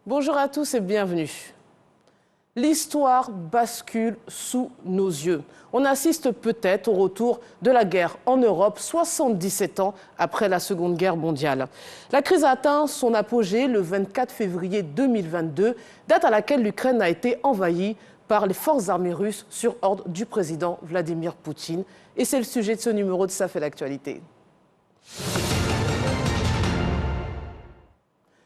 Bonjour à tous et bienvenue. L'histoire bascule sous nos yeux. On assiste peut-être au retour de la guerre en Europe, 77 ans après la Seconde Guerre mondiale. La crise a atteint son apogée le 24 février 2022, date à laquelle l'Ukraine a été envahie par les forces armées russes sur ordre du président Vladimir Poutine. Et c'est le sujet de ce numéro de Ça fait l'actualité.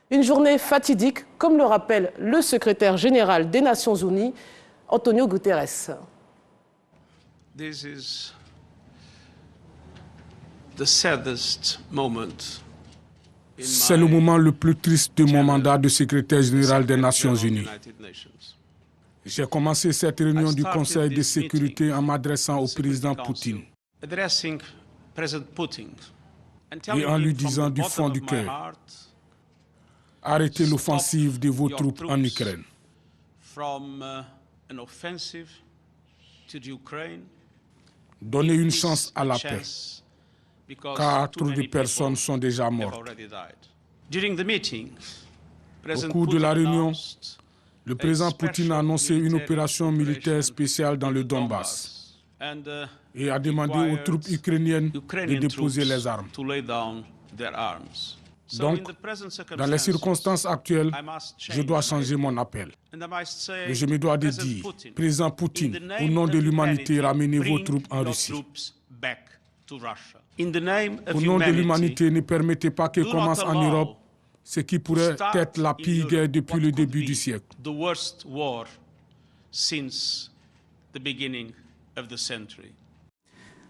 Une journée fatidique, comme le rappelle le secrétaire général des Nations Unies, Antonio Guterres. C'est le moment le plus triste de mon mandat de secrétaire général des Nations Unies. J'ai commencé cette réunion du Conseil de sécurité en m'adressant au président Poutine et en lui disant du fond du cœur: arrêtez l'offensive de vos troupes en Ukraine. Donnez une chance à la paix, car trop de personnes sont déjà mortes. Au cours de la réunion, le président Poutine a annoncé une opération militaire spéciale dans le Donbass et a demandé aux troupes ukrainiennes de déposer les armes. Donc, dans les circonstances actuelles, je dois changer mon appel. Et je me dois de dire: président Poutine, au nom de l'humanité, ramenez vos troupes en Russie. Au nom de l'humanité, ne permettez pas que commence en Europe ce qui pourrait être la pire guerre depuis le début du siècle.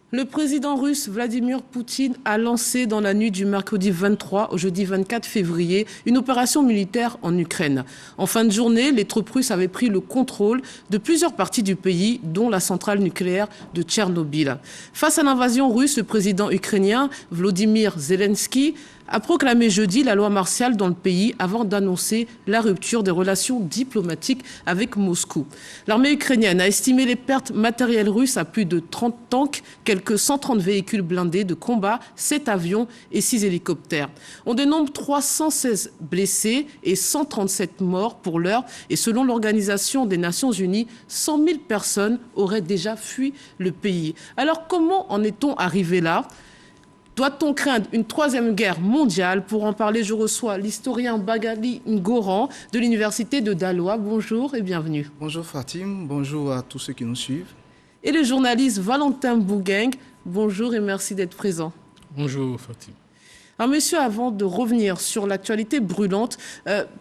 Le président russe Vladimir Poutine a lancé dans la nuit du mercredi 23 au jeudi 24 février une opération militaire en Ukraine. En fin de journée, les troupes russes avaient pris le contrôle de plusieurs parties du pays, dont la centrale nucléaire de Tchernobyl. Face à l'invasion russe, le président ukrainien Volodymyr Zelensky a proclamé jeudi la loi martiale dans le pays avant d'annoncer la rupture des relations diplomatiques avec Moscou. L'armée ukrainienne a estimé les pertes matérielles russes à plus de 30 tanks, quelques 130 véhicules blindés de combat, 7 avions et 6 hélicoptères. On dénombre 316 blessés et 137 morts pour l'heure. Et selon l'Organisation des Nations Unies, 100 000 personnes auraient déjà fui le pays. Alors comment en est-on arrivé là ? Doit-on craindre une troisième guerre mondiale? Pour en parler, je reçois l'historien Bagali Ngoran de l'université de Daloa. Bonjour et bienvenue. Bonjour Fatim, bonjour à tous ceux qui nous suivent. Et le journaliste Valentin Bougueng. Bonjour et merci d'être présent. Bonjour Fatim. Alors monsieur, avant de revenir sur l'actualité brûlante,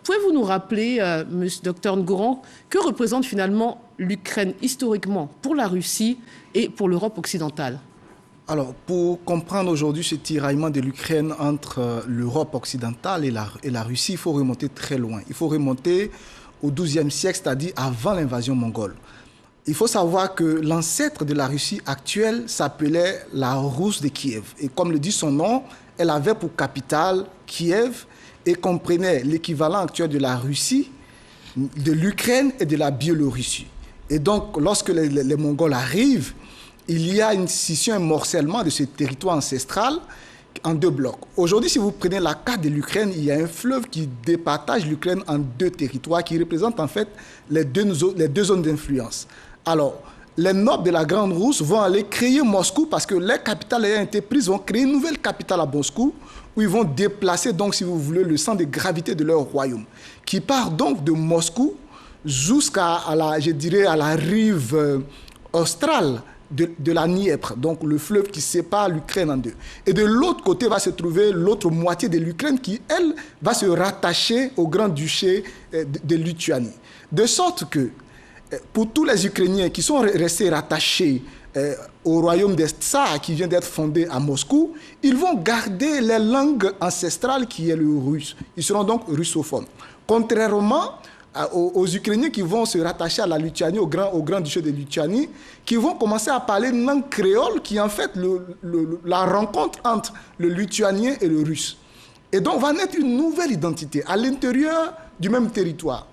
pouvez-vous nous rappeler, monsieur Dr Ngoran, que représente finalement l'Ukraine historiquement pour la Russie et pour l'Europe occidentale? Alors, pour comprendre aujourd'hui ce tiraillement de l'Ukraine entre l'Europe occidentale et la Russie, il faut remonter très loin. Il faut remonter au XIIe siècle, c'est-à-dire avant l'invasion mongole. Il faut savoir que l'ancêtre de la Russie actuelle s'appelait la Rousse de Kiev. Et comme le dit son nom, elle avait pour capitale Kiev et comprenait l'équivalent actuel de la Russie, de l'Ukraine et de la Biélorussie. Et donc, lorsque les Mongols arrivent, il y a une scission, un morcellement de ce territoire ancestral en deux blocs. Aujourd'hui, si vous prenez la carte de l'Ukraine, il y a un fleuve qui départage l'Ukraine en deux territoires qui représentent en fait les deux zones d'influence. Alors, les nobles de la Grande Rousse vont aller créer Moscou parce que les capitales ayant été prises vont créer une nouvelle capitale à Moscou où ils vont déplacer, donc, si vous voulez, le centre de gravité de leur royaume qui part donc de Moscou jusqu'à la rive australe de la Dniepr, donc le fleuve qui sépare l'Ukraine en deux. Et de l'autre côté va se trouver l'autre moitié de l'Ukraine qui, elle, va se rattacher au Grand-Duché de Lituanie. De sorte que, pour tous les Ukrainiens qui sont restés rattachés au royaume des Tsars qui vient d'être fondé à Moscou, ils vont garder les langues ancestrales qui est le russe. Ils seront donc russophones. Contrairement aux Ukrainiens qui vont se rattacher à la Lituanie, au Grand-Duché de Lituanie, qui vont commencer à parler une langue créole qui est en fait la rencontre entre le lituanien et le russe. Et donc va naître une nouvelle identité à l'intérieur du même territoire.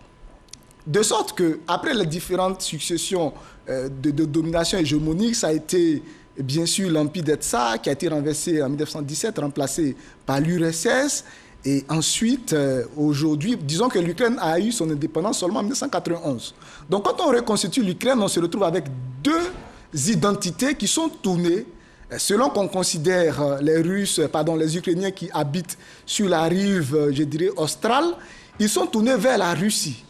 De sorte qu'après les différentes successions de domination hégémonique, ça a été bien sûr l'Empire des Tsars qui a été renversé en 1917, remplacé par l'URSS. Et ensuite, aujourd'hui, disons que l'Ukraine a eu son indépendance seulement en 1991. Donc quand on reconstitue l'Ukraine, on se retrouve avec deux identités qui sont tournées, selon qu'on considère les Ukrainiens qui habitent sur la rive, je dirais, australe, ils sont tournés vers la Russie.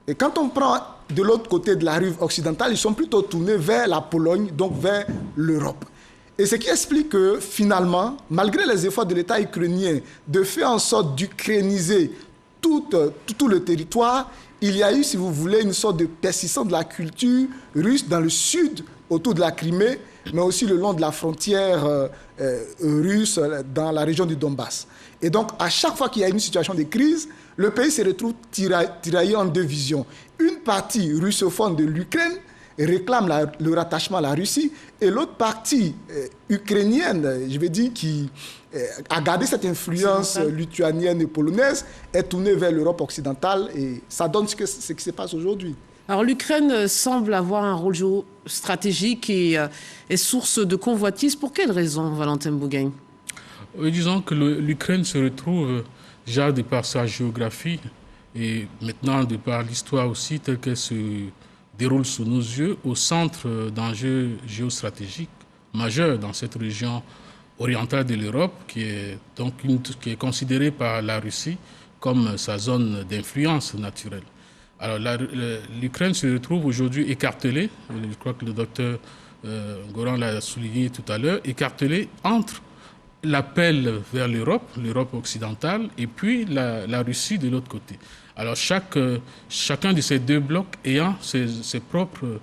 Et quand on prend de l'autre côté de la rive occidentale, ils sont plutôt tournés vers la Pologne, donc vers l'Europe. Et ce qui explique que finalement, malgré les efforts de l'État ukrainien de faire en sorte d'ukrainiser tout le territoire, il y a eu, si vous voulez, une sorte de persistance de la culture russe dans le sud, autour de la Crimée, mais aussi le long de la frontière russe dans la région du Donbass. Et donc, à chaque fois qu'il y a une situation de crise, le pays se retrouve tiraillé en deux visions. Une partie russophone de l'Ukraine réclame le rattachement à la Russie, et l'autre partie ukrainienne, je vais dire, qui a gardé cette influence lituanienne et polonaise, est tournée vers l'Europe occidentale, et ça donne ce qui se passe aujourd'hui. Alors l'Ukraine semble avoir un rôle géostratégique et est source de convoitise. Pour quelle raison, Valentin Bougain? Oui, disons que l'Ukraine se retrouve déjà de par sa géographie et maintenant de par l'histoire aussi telle qu'elle se déroule sous nos yeux au centre d'enjeux géostratégiques majeurs dans cette région orientale de l'Europe qui est considérée par la Russie comme sa zone d'influence naturelle. Alors l'Ukraine se retrouve aujourd'hui écartelée, je crois que le docteur Goran l'a souligné tout à l'heure, écartelée entre l'appel vers l'Europe occidentale, et puis la Russie de l'autre côté. Alors chacun de ces deux blocs ayant ses propres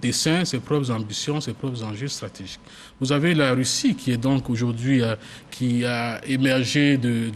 desseins, ses propres ambitions, ses propres enjeux stratégiques. Vous avez la Russie qui est donc aujourd'hui qui a émergé de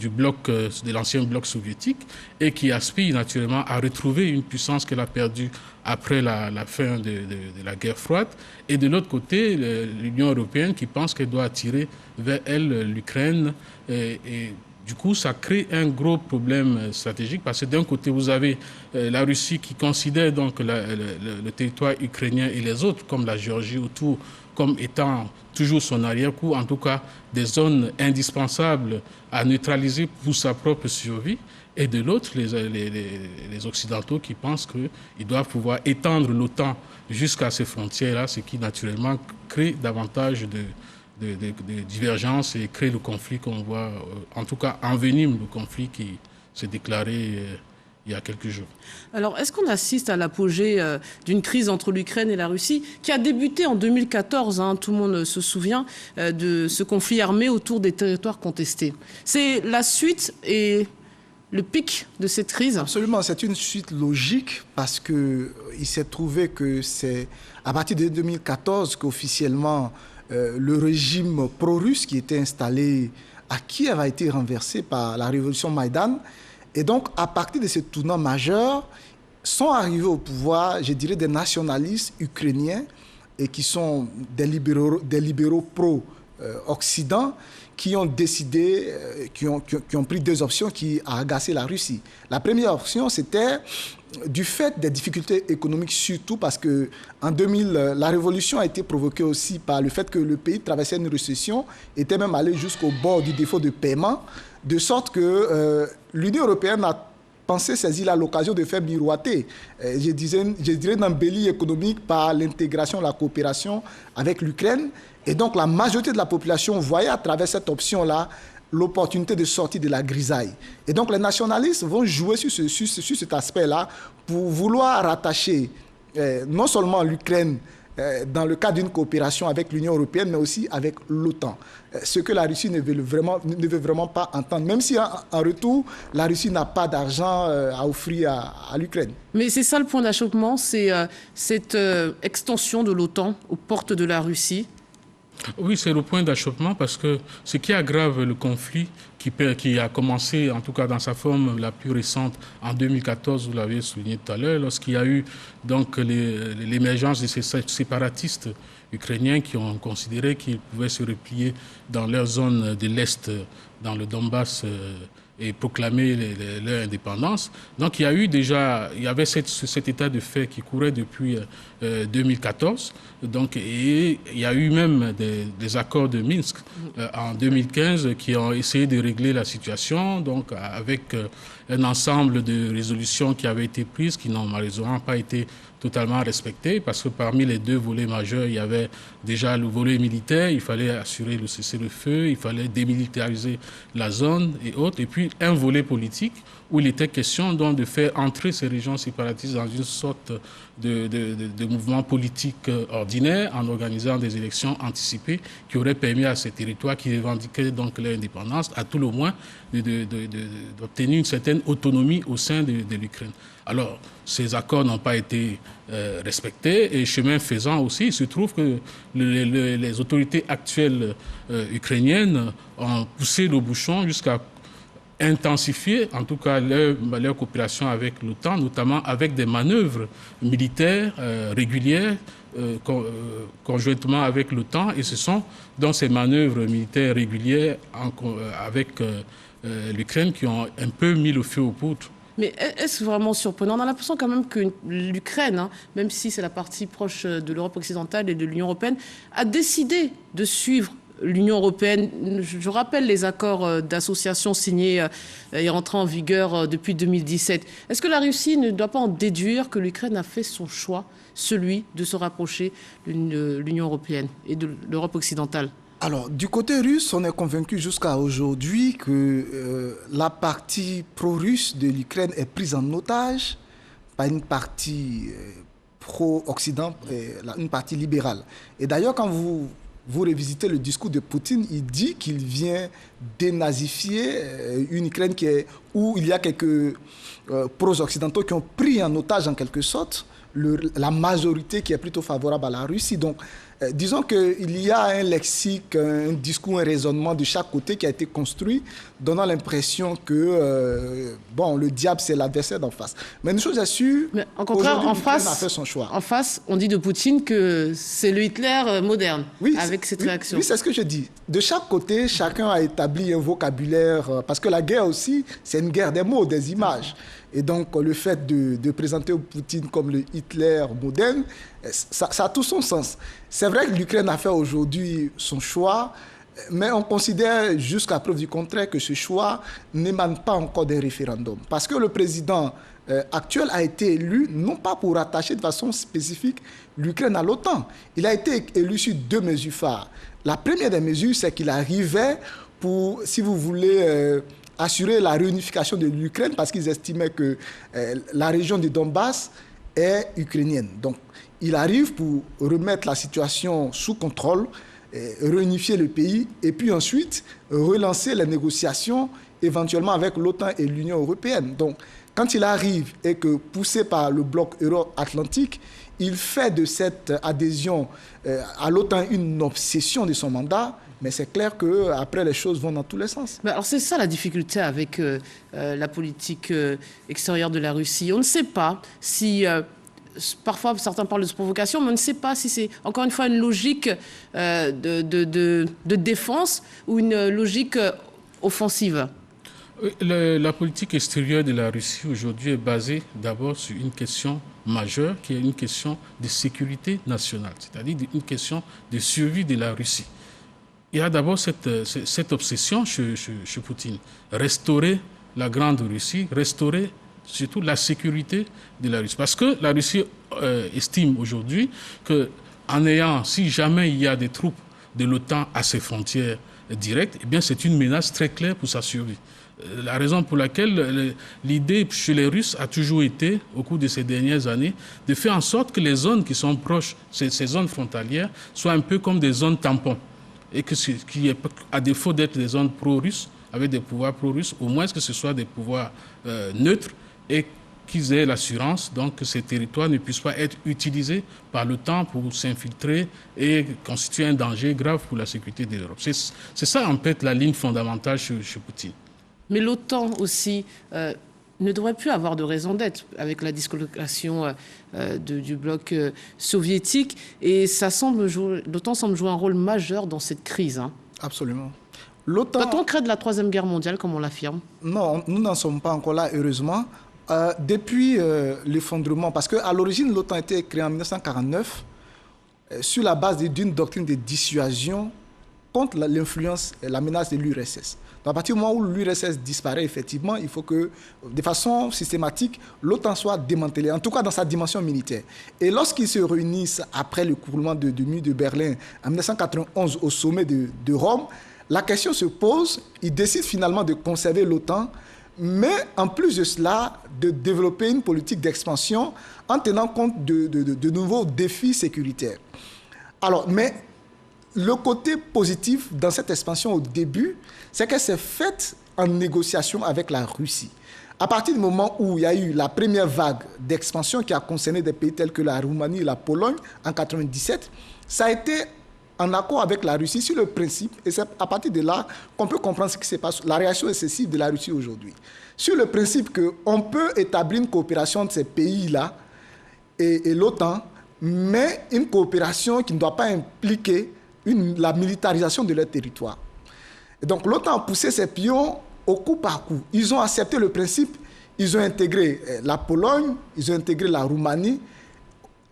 l'ancien bloc soviétique et qui aspire naturellement à retrouver une puissance qu'elle a perdue après la fin de la guerre froide. Et de l'autre côté, l'Union européenne qui pense qu'elle doit attirer vers elle l'Ukraine et du coup, ça crée un gros problème stratégique parce que d'un côté, vous avez la Russie qui considère donc le territoire ukrainien et les autres, comme la Géorgie autour, comme étant toujours son arrière-coup, en tout cas des zones indispensables à neutraliser pour sa propre survie. Et de l'autre, les Occidentaux qui pensent qu'ils doivent pouvoir étendre l'OTAN jusqu'à ces frontières-là, ce qui naturellement crée davantage de divergences et crée le conflit qu'on voit, en tout cas envenime le conflit qui s'est déclaré il y a quelques jours. Alors, est-ce qu'on assiste à l'apogée d'une crise entre l'Ukraine et la Russie qui a débuté en 2014, tout le monde se souvient de ce conflit armé autour des territoires contestés. C'est la suite et le pic de cette crise? Absolument, c'est une suite logique parce qu'il s'est trouvé que c'est à partir de 2014 qu'officiellement le régime pro-russe qui était installé à Kiev a été renversé par la révolution Maïdan. Et donc, à partir de ce tournant majeur, sont arrivés au pouvoir, je dirais, des nationalistes ukrainiens et qui sont des libéraux pro-Occident qui ont décidé, qui ont pris deux options qui ont agacé la Russie. La première option, c'était du fait des difficultés économiques, surtout parce qu'en 2000, la révolution a été provoquée aussi par le fait que le pays traversait une récession, était même allé jusqu'au bord du défaut de paiement, de sorte que l'Union européenne a pensé saisir l'occasion de faire miroiter, je dirais, d'embellie économique par l'intégration, la coopération avec l'Ukraine. Et donc la majorité de la population voyait à travers cette option-là l'opportunité de sortir de la grisaille. Et donc les nationalistes vont jouer sur cet aspect-là pour vouloir rattacher non seulement l'Ukraine dans le cadre d'une coopération avec l'Union européenne, mais aussi avec l'OTAN. Ce que la Russie ne veut vraiment pas entendre, même si en retour, la Russie n'a pas d'argent à offrir à l'Ukraine. Mais c'est ça le point d'achoppement, c'est cette extension de l'OTAN aux portes de la Russie. Oui, c'est le point d'achoppement parce que ce qui aggrave le conflit qui a commencé, en tout cas dans sa forme la plus récente, en 2014, vous l'avez souligné tout à l'heure, lorsqu'il y a eu donc l'émergence de ces séparatistes ukrainiens qui ont considéré qu'ils pouvaient se replier dans leur zone de l'Est, dans le Donbass et proclamer leur indépendance. Donc il y avait cet état de fait qui courait depuis 2014. Donc, et il y a eu même des accords de Minsk en 2015 qui ont essayé de régler la situation, donc avec un ensemble de résolutions qui avaient été prises, qui n'ont malheureusement pas été totalement respectées, parce que parmi les deux volets majeurs, il y avait déjà le volet militaire, il fallait assurer le cessez-le-feu, il fallait démilitariser la zone et autres, et puis un volet politique où il était question donc de faire entrer ces régions séparatistes dans une sorte de mouvement politique ordinaire en organisant des élections anticipées qui auraient permis à ces territoires qui revendiquaient donc leur indépendance, à tout le moins, d'obtenir une certaine autonomie au sein de l'Ukraine. Alors, ces accords n'ont pas été respectés et chemin faisant aussi, il se trouve que les autorités actuelles ukrainiennes ont poussé le bouchon jusqu'à intensifier en tout cas leur coopération avec l'OTAN, notamment avec des manœuvres militaires régulières conjointement avec l'OTAN, et ce sont dans ces manœuvres militaires régulières avec l'Ukraine qui ont un peu mis le feu aux poudres. Mais est-ce vraiment surprenant? On a l'impression quand même que l'Ukraine, même si c'est la partie proche de l'Europe occidentale et de l'Union européenne, a décidé de suivre l'Union européenne. Je rappelle les accords d'association signés et rentrés en vigueur depuis 2017. Est-ce que la Russie ne doit pas en déduire que l'Ukraine a fait son choix, celui de se rapprocher de l'Union européenne et de l'Europe occidentale? Alors, du côté russe, on est convaincu jusqu'à aujourd'hui que la partie pro-russe de l'Ukraine est prise en otage par une partie pro-Occident, une partie libérale. Et d'ailleurs, quand vous revisitez le discours de Poutine, il dit qu'il vient dénazifier une Ukraine où il y a quelques pro-occidentaux qui ont pris en otage en quelque sorte la majorité qui est plutôt favorable à la Russie. Donc, disons qu'il y a un lexique, un discours, un raisonnement de chaque côté qui a été construit, donnant l'impression que le diable, c'est l'adversaire d'en face. Mais une chose est sûre, au contraire, en face, a fait son choix. En face, on dit de Poutine que c'est le Hitler moderne, avec cette réaction. Oui, c'est ce que je dis. De chaque côté, chacun a établi un vocabulaire, parce que la guerre aussi, c'est une guerre des mots, des images. Et donc, le fait de présenter Poutine comme le Hitler moderne, ça a tout son sens. C'est vrai que l'Ukraine a fait aujourd'hui son choix, mais on considère jusqu'à preuve du contraire que ce choix n'émane pas encore d'un référendum. Parce que le président actuel a été élu, non pas pour attacher de façon spécifique l'Ukraine à l'OTAN. Il a été élu sur deux mesures phares. La première des mesures, c'est qu'il arrivait pour, si vous voulez, assurer la réunification de l'Ukraine parce qu'ils estimaient que la région du Donbass est ukrainienne. Donc, il arrive pour remettre la situation sous contrôle, réunifier le pays et puis ensuite relancer les négociations éventuellement avec l'OTAN et l'Union européenne. Donc, quand il arrive et que poussé par le bloc euro-atlantique, il fait de cette adhésion à l'OTAN une obsession de son mandat. Mais c'est clair qu'après, les choses vont dans tous les sens. Mais alors, c'est ça la difficulté avec la politique extérieure de la Russie. On ne sait pas si... parfois, certains parlent de provocation, mais on ne sait pas si c'est, encore une fois, une logique de défense ou une logique offensive. La politique extérieure de la Russie aujourd'hui est basée d'abord sur une question majeure, qui est une question de sécurité nationale, c'est-à-dire une question de survie de la Russie. Il y a d'abord cette obsession chez Poutine, restaurer la grande Russie, restaurer surtout la sécurité de la Russie. Parce que la Russie estime aujourd'hui si jamais il y a des troupes de l'OTAN à ses frontières directes, eh bien c'est une menace très claire pour sa survie. La raison pour laquelle l'idée chez les Russes a toujours été, au cours de ces dernières années, de faire en sorte que les zones qui sont proches, ces zones frontalières, soient un peu comme des zones tampons. Et à défaut d'être des zones pro-russes, avec des pouvoirs pro-russes, au moins que ce soit des pouvoirs neutres et qu'ils aient l'assurance donc, que ces territoires ne puissent pas être utilisés par l'OTAN pour s'infiltrer et constituer un danger grave pour la sécurité de l'Europe. C'est ça, en fait, la ligne fondamentale chez Poutine. Mais l'OTAN aussi ne devrait plus avoir de raison d'être avec la dislocation du bloc soviétique. Et l'OTAN semble jouer un rôle majeur dans cette crise. Absolument. Peut-on craindre la Troisième Guerre mondiale, comme on l'affirme? Non, nous n'en sommes pas encore là, heureusement. Depuis l'effondrement, parce qu'à l'origine, l'OTAN a été créée en 1949 sur la base d'une doctrine de dissuasion contre l'influence et la menace de l'URSS. Donc à partir du moment où l'URSS disparaît, effectivement, il faut que, de façon systématique, l'OTAN soit démantelée, en tout cas dans sa dimension militaire. Et lorsqu'ils se réunissent après le coulement du mur de Berlin en 1991 au sommet de Rome, la question se pose, ils décident finalement de conserver l'OTAN, mais en plus de cela, de développer une politique d'expansion en tenant compte de nouveaux défis sécuritaires. Alors, mais le côté positif dans cette expansion au début, c'est qu'elle s'est faite en négociation avec la Russie. À partir du moment où il y a eu la première vague d'expansion qui a concerné des pays tels que la Roumanie et la Pologne en 1997, ça a été en accord avec la Russie sur le principe, et c'est à partir de là qu'on peut comprendre ce qui se passe, la réaction excessive de la Russie aujourd'hui. Sur le principe qu'on peut établir une coopération entre ces pays-là et l'OTAN, mais une coopération qui ne doit pas impliquer la militarisation de leur territoire. Et donc l'OTAN a poussé ses pions au coup par coup. Ils ont accepté le principe, ils ont intégré la Pologne, ils ont intégré la Roumanie.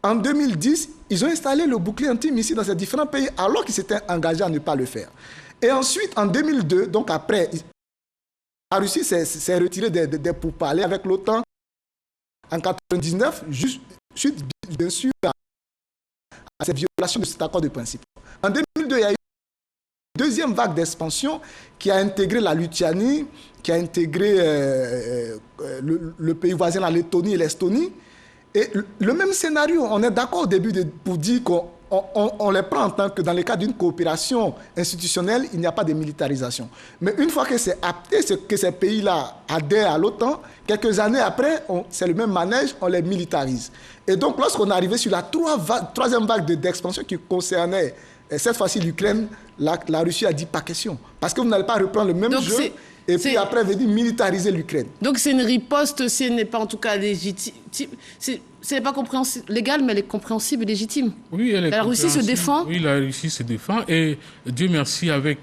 En 2010, ils ont installé le bouclier antimissile dans ces différents pays alors qu'ils s'étaient engagés à ne pas le faire. Et ensuite, en 2002, donc après, la Russie s'est retirée des pourparlers avec l'OTAN en 1999, suite bien sûr à cette violation de cet accord de principe. En 2002, il y a eu une deuxième vague d'expansion qui a intégré la Lituanie, qui a intégré le pays voisin, la Lettonie et l'Estonie. Et le même scénario, on est d'accord au début pour dire qu'on les prend en tant que dans le cadre d'une coopération institutionnelle, il n'y a pas de militarisation. Mais une fois que c'est acté, que ces pays-là adhèrent à l'OTAN, quelques années après, c'est le même manège, on les militarise. Et donc, lorsqu'on est arrivé sur la troisième vague d'expansion qui concernait cette fois-ci l'Ukraine, la Russie a dit pas question. Parce que vous n'allez pas reprendre le même jeu. Et puis après, venir militariser l'Ukraine. Donc c'est une riposte, si elle n'est pas en tout cas légitime. Ce n'est pas légal, mais elle est compréhensible et légitime. Oui, elle est La Russie se défend. Oui, la Russie se défend. Et Dieu merci, avec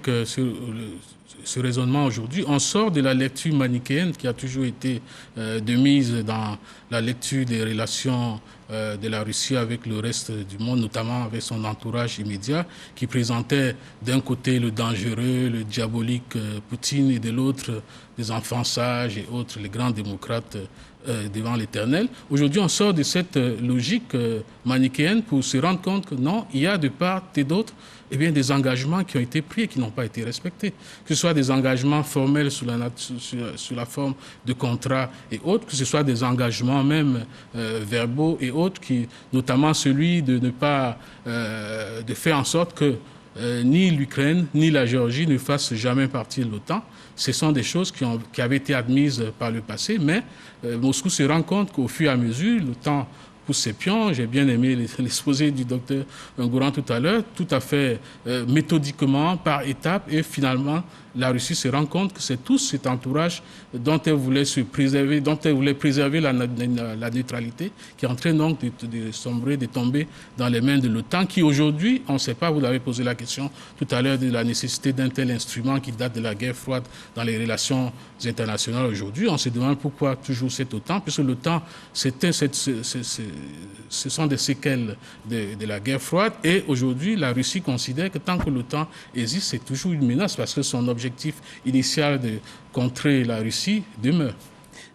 ce raisonnement aujourd'hui, on sort de la lecture manichéenne qui a toujours été de mise dans la lecture des relations de la Russie avec le reste du monde, notamment avec son entourage immédiat, qui présentait d'un côté le dangereux, le diabolique Poutine, et de l'autre des enfants sages et autres, les grands démocrates devant l'Éternel. Aujourd'hui, on sort de cette logique manichéenne pour se rendre compte que non, il y a de part et d'autre des engagements qui ont été pris et qui n'ont pas été respectés. Que ce soit des engagements formels sous la forme de contrats et autres, que ce soit des engagements même verbaux et autres, notamment celui de ne pas de faire en sorte que ni l'Ukraine ni la Géorgie ne fassent jamais partie de l'OTAN. Ce sont des choses qui avaient été admises par le passé, mais Moscou se rend compte qu'au fur et à mesure, l'OTAN pousse ses pions. J'ai bien aimé l'exposé du docteur Ngouran tout à l'heure, tout à fait méthodiquement, par étapes, et finalement, la Russie se rend compte que c'est tout cet entourage dont elle voulait se préserver, dont elle voulait préserver la neutralité, qui est en train donc de sombrer, de tomber dans les mains de l'OTAN, qui aujourd'hui, on ne sait pas, vous avez posé la question tout à l'heure de la nécessité d'un tel instrument qui date de la guerre froide dans les relations internationales aujourd'hui. On se demande pourquoi toujours cette OTAN, puisque l'OTAN, ce sont des séquelles de la guerre froide, et aujourd'hui, la Russie considère que tant que l'OTAN existe, c'est toujours une menace, parce que son objectif initial de contrer la Russie demeure.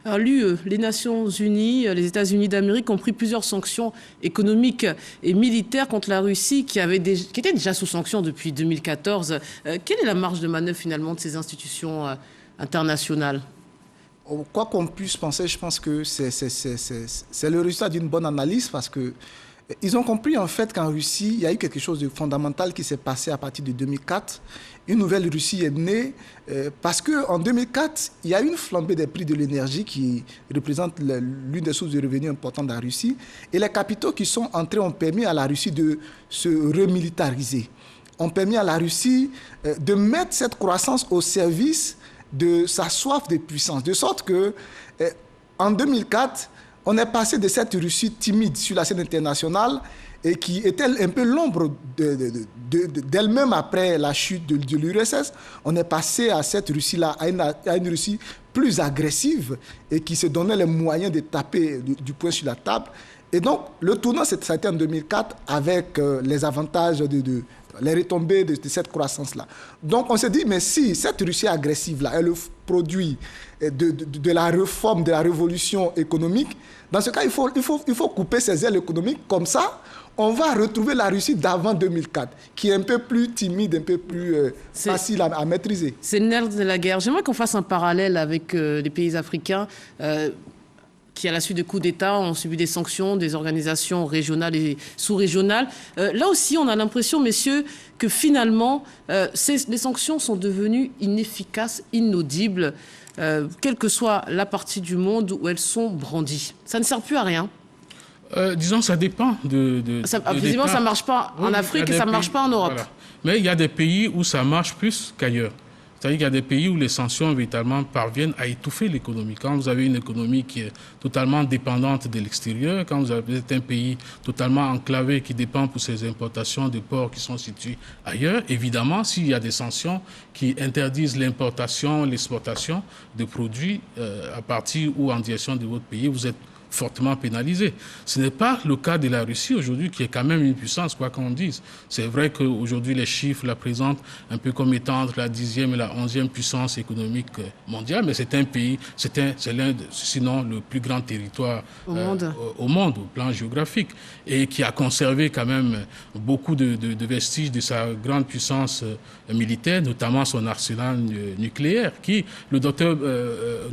Alors l'UE, les Nations Unies, les États-Unis d'Amérique ont pris plusieurs sanctions économiques et militaires contre la Russie qui étaient déjà sous sanctions depuis 2014. Quelle est la marge de manœuvre finalement de ces institutions internationales ? Quoi qu'on puisse penser, je pense que c'est le résultat d'une bonne analyse, parce que ils ont compris en fait qu'en Russie, il y a eu quelque chose de fondamental qui s'est passé à partir de 2004. Une nouvelle Russie est née parce qu'en 2004, il y a eu une flambée des prix de l'énergie qui représente l'une des sources de revenus importantes de la Russie. Et les capitaux qui sont entrés ont permis à la Russie de se remilitariser. Ont permis à la Russie de mettre cette croissance au service de sa soif de puissance. De sorte que en 2004, on est passé de cette Russie timide sur la scène internationale et qui était un peu l'ombre d'elle-même après la chute de l'URSS, on est passé à cette Russie-là, à une Russie plus agressive et qui se donnait les moyens de taper du poing sur la table. Et donc, le tournant, ça a été en 2004 avec les avantages, les retombées de cette croissance-là. Donc, on s'est dit, mais si cette Russie agressive-là est le produit de la réforme, de la révolution économique, dans ce cas, il faut couper ses ailes économiques. Comme ça, on va retrouver la Russie d'avant 2004, qui est un peu plus timide, un peu plus facile à maîtriser. C'est le nerf de la guerre. J'aimerais qu'on fasse un parallèle avec les pays africains qui, à la suite de coups d'État, ont subi des sanctions des organisations régionales et sous-régionales. Là aussi, on a l'impression, messieurs, que finalement, les sanctions sont devenues inefficaces, inaudibles, quelle que soit la partie du monde où elles sont brandies. Ça ne sert plus à rien. Disons, ça dépend visiblement, ça ne marche pas en Afrique et ça ne marche pas en Europe. Voilà. Mais il y a des pays où ça marche plus qu'ailleurs. C'est-à-dire qu'il y a des pays où les sanctions, véritablement, parviennent à étouffer l'économie. Quand vous avez une économie qui est totalement dépendante de l'extérieur, quand vous êtes un pays totalement enclavé qui dépend pour ses importations de ports qui sont situés ailleurs, évidemment, s'il y a des sanctions qui interdisent l'importation, l'exportation de produits à partir ou en direction de votre pays, vous êtes fortement pénalisé. Ce n'est pas le cas de la Russie aujourd'hui, qui est quand même une puissance, quoi qu'on dise. C'est vrai qu'aujourd'hui, les chiffres la présentent un peu comme étant entre la 10e et la 11e puissance économique mondiale, mais c'est un pays, c'est l'un, sinon le plus grand territoire au monde, au plan géographique, et qui a conservé quand même beaucoup de vestiges de sa grande puissance militaire, notamment son arsenal nucléaire, qui, le docteur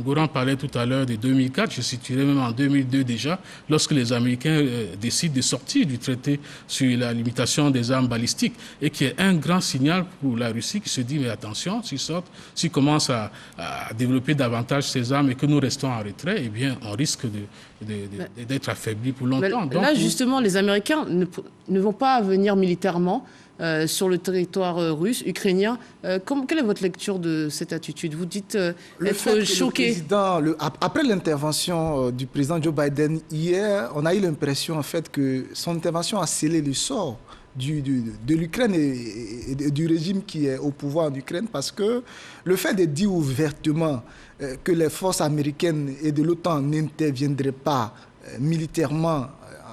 Goran parlait tout à l'heure de 2004, je situerai même en 2002 déjà, lorsque les Américains décident de sortir du traité sur la limitation des armes balistiques, et qui est un grand signal pour la Russie qui se dit, mais attention, s'ils commencent à développer davantage ces armes et que nous restons en retrait, eh bien, on risque d'être affaibli pour longtemps. Donc, là, justement, les Américains ne vont pas venir militairement sur le territoire russe, ukrainien. Quelle est votre lecture de cette attitude? Vous dites être choqué. Après l'intervention du président Joe Biden hier, on a eu l'impression en fait que son intervention a scellé le sort de l'Ukraine et du régime qui est au pouvoir en Ukraine, parce que le fait de dire ouvertement que les forces américaines et de l'OTAN n'interviendraient pas militairement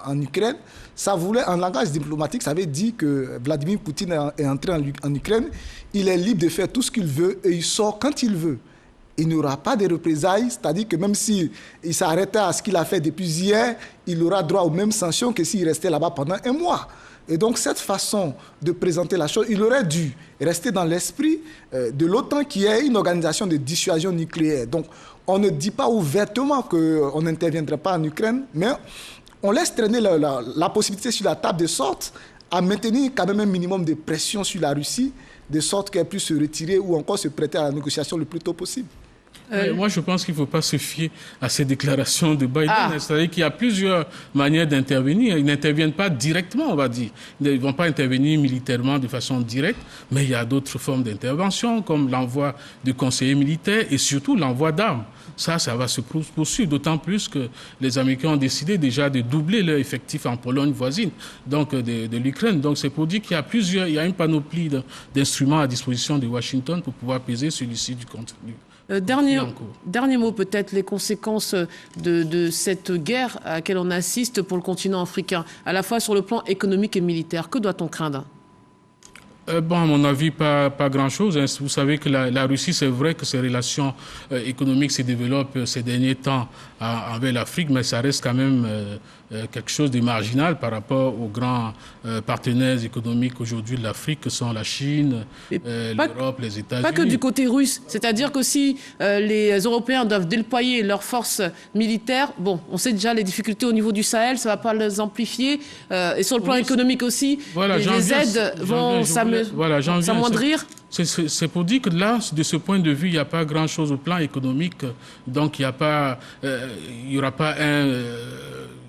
en Ukraine, ça voulait, en langage diplomatique, ça veut dire que Vladimir Poutine est entré en Ukraine, il est libre de faire tout ce qu'il veut et il sort quand il veut. Il n'y aura pas de représailles, c'est-à-dire que même s'il s'arrêtait à ce qu'il a fait depuis hier, il aura droit aux mêmes sanctions que s'il restait là-bas pendant un mois. Et donc cette façon de présenter la chose, il aurait dû rester dans l'esprit de l'OTAN, qui est une organisation de dissuasion nucléaire. Donc on ne dit pas ouvertement qu'on n'interviendrait pas en Ukraine, mais on laisse traîner la possibilité sur la table, de sorte à maintenir quand même un minimum de pression sur la Russie, de sorte qu'elle puisse se retirer ou encore se prêter à la négociation le plus tôt possible. Moi, je pense qu'il ne faut pas se fier à ces déclarations de Biden. C'est-à-dire qu'il y a plusieurs manières d'intervenir. Ils n'interviennent pas directement, on va dire. Ils ne vont pas intervenir militairement de façon directe, mais il y a d'autres formes d'intervention, comme l'envoi de conseillers militaires et surtout l'envoi d'armes. Ça va se poursuivre, d'autant plus que les Américains ont décidé déjà de doubler leur effectif en Pologne voisine, donc de l'Ukraine. Donc c'est pour dire qu'il y a une panoplie d'instruments à disposition de Washington pour pouvoir peser sur l'issue du conflit. Dernier mot peut-être, les conséquences de cette guerre à laquelle on assiste pour le continent africain, à la fois sur le plan économique et militaire. Que doit-on craindre? À mon avis, pas grand-chose. Vous savez que la Russie, c'est vrai que ses relations économiques se développent ces derniers temps avec l'Afrique, mais ça reste quand même quelque chose de marginal par rapport aux grands partenaires économiques aujourd'hui de l'Afrique, que sont la Chine, l'Europe, les États-Unis. Pas que du côté russe. C'est-à-dire que si les Européens doivent déployer leurs forces militaires, on sait déjà les difficultés au niveau du Sahel, ça ne va pas les amplifier. Et sur le plan économique aussi, les aides vont s'amoindrir. C'est pour dire que là, de ce point de vue, il n'y a pas grand-chose au plan économique. Donc, il n'y aura pas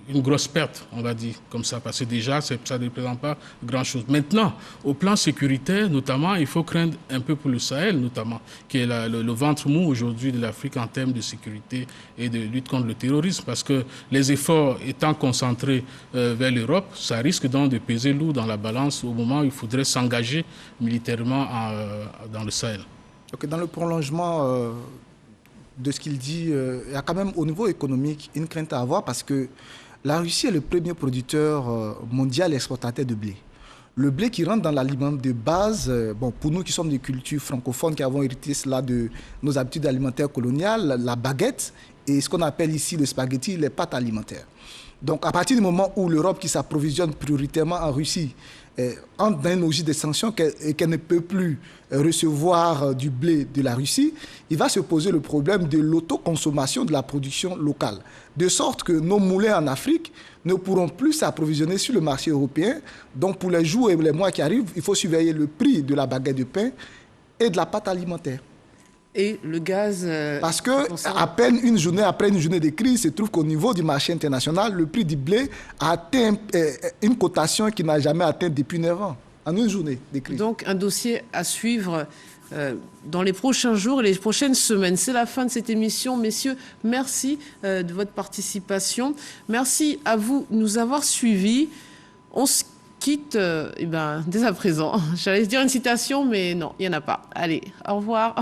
une grosse perte, on va dire, comme ça, parce que déjà, ça ne représente pas grand-chose. Maintenant, au plan sécuritaire, notamment, il faut craindre un peu pour le Sahel, notamment, qui est le ventre mou aujourd'hui de l'Afrique en termes de sécurité et de lutte contre le terrorisme, parce que les efforts étant concentrés vers l'Europe, ça risque donc de peser lourd dans la balance au moment où il faudrait s'engager militairement dans le Sahel. Okay, dans le prolongement de ce qu'il dit, il y a quand même au niveau économique une crainte à avoir parce que la Russie est le premier producteur mondial exportateur de blé. Le blé qui rentre dans l'aliment de base, bon, pour nous qui sommes des cultures francophones, qui avons hérité cela de nos habitudes alimentaires coloniales, la baguette et ce qu'on appelle ici le spaghetti, les pâtes alimentaires. Donc à partir du moment où l'Europe qui s'approvisionne prioritairement en Russie entre dans une logique de sanctions et qu'elle ne peut plus recevoir du blé de la Russie, il va se poser le problème de l'autoconsommation de la production locale. De sorte que nos moulins en Afrique ne pourront plus s'approvisionner sur le marché européen. Donc pour les jours et les mois qui arrivent, il faut surveiller le prix de la baguette de pain et de la pâte alimentaire. Et le gaz... Parce que à peine une journée après une journée de crise, il se trouve qu'au niveau du marché international, le prix du blé a atteint une cotation qui n'a jamais atteint depuis 9 ans, en une journée de crise. Donc un dossier à suivre dans les prochains jours et les prochaines semaines. C'est la fin de cette émission. Messieurs, merci de votre participation. Merci à vous de nous avoir suivis. On se quitte dès à présent. J'allais dire une citation, mais non, il n'y en a pas. Allez, au revoir.